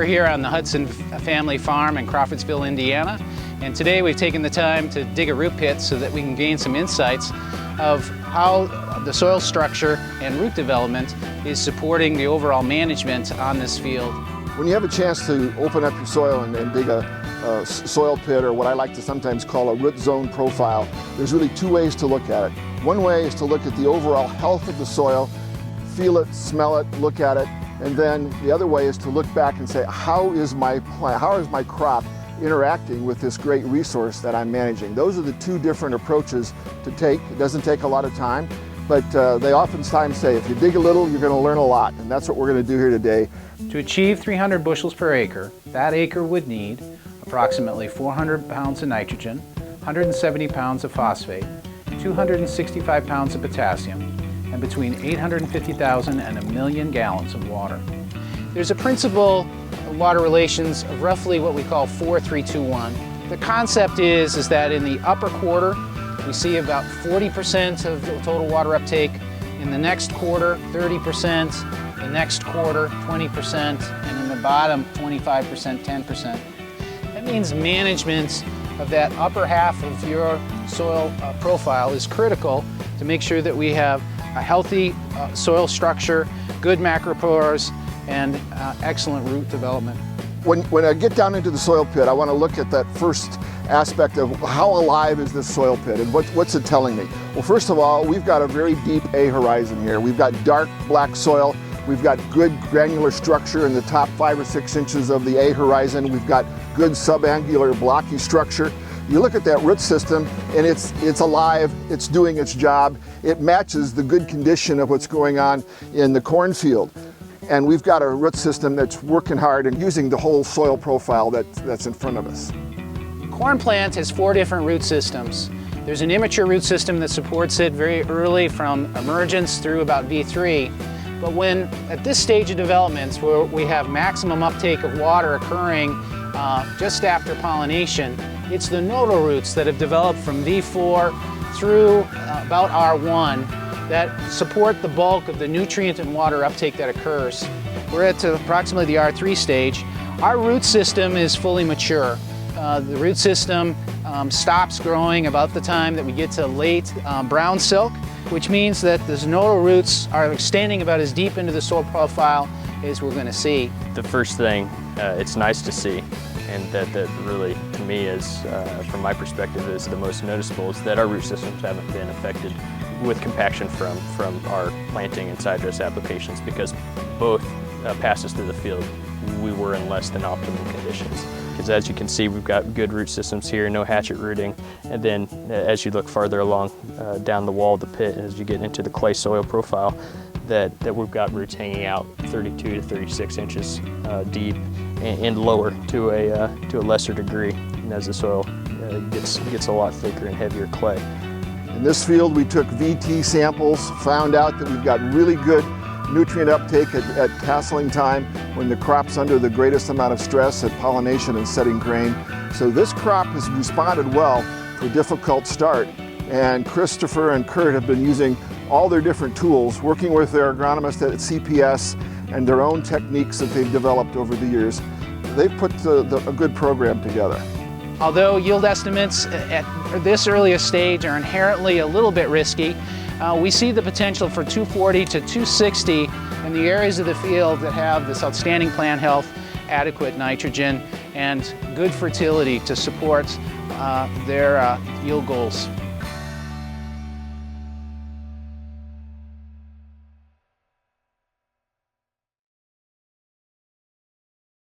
We're here on the Hudson Family Farm in Crawfordsville, Indiana, and today we've taken the time to dig a root pit so that we can gain some insights of how the soil structure and root development is supporting the overall management on this field. When you have a chance to open up your soil and dig a soil pit, or what I like to sometimes call a root zone profile, there's really two ways to look at it. One way is to look at the overall health of the soil, feel it, smell it, look at it, and then the other way is to look back and say, how is my plant, how is my crop interacting with this great resource that I'm managing? Those are the two different approaches to take. It doesn't take a lot of time, but they oftentimes say if you dig a little, you're going to learn a lot, and that's what we're going to do here today. To achieve 300 bushels per acre, that acre would need approximately 400 pounds of nitrogen, 170 pounds of phosphate, 265 pounds of potassium, and between 850,000 and 1,000,000 gallons of water. There's a principle of water relations of roughly what we call 4-3-2-1. The concept is that in the upper quarter, we see about 40% of the total water uptake. In the next quarter, 30%. The next quarter, 20%. And in the bottom, 25%, 10%. That means management of that upper half of your soil profile is critical to make sure that we have a healthy soil structure, good macropores, and excellent root development. When I get down into the soil pit, I want to look at that first aspect of how alive is this soil pit and what's it telling me? Well, first of all, we've got a very deep A horizon here. We've got dark black soil. We've got good granular structure in the top 5 or 6 inches of the A horizon. We've got good subangular blocky structure. You look at that root system and it's alive, it's doing its job. It matches the good condition of what's going on in the cornfield. And we've got a root system that's working hard and using the whole soil profile that's in front of us. Corn plant has 4 different root systems. There's an immature root system that supports it very early from emergence through about V3. But when at this stage of development where we have maximum uptake of water occurring just after pollination, it's the nodal roots that have developed from V4 through about R1 that support the bulk of the nutrient and water uptake that occurs. We're at approximately the R3 stage. Our root system is fully mature. The root system stops growing about the time that we get to late brown silk, which means that the nodal roots are extending about as deep into the soil profile as we're going to see. The first thing it's nice to see, and that really, to me, is, from my perspective, is the most noticeable, is that our root systems haven't been affected with compaction from our planting and side dress applications, because both passes through the field, we were in less than optimal conditions. Because as you can see, we've got good root systems here, no hatchet rooting, and then as you look farther along down the wall of the pit, as you get into the clay soil profile, that we've got roots hanging out 32 to 36 inches deep and lower to a lesser degree, and as the soil gets a lot thicker and heavier clay. In this field, we took VT samples, found out that we've got really good nutrient uptake at tasseling time when the crop's under the greatest amount of stress at pollination and setting grain. So this crop has responded well to a difficult start, and Christopher and Kurt have been using all their different tools, working with their agronomists at CPS and their own techniques that they've developed over the years. They've put a good program together. Although yield estimates at this earliest stage are inherently a little bit risky, we see the potential for 240 to 260 in the areas of the field that have this outstanding plant health, adequate nitrogen, and good fertility to support their yield goals.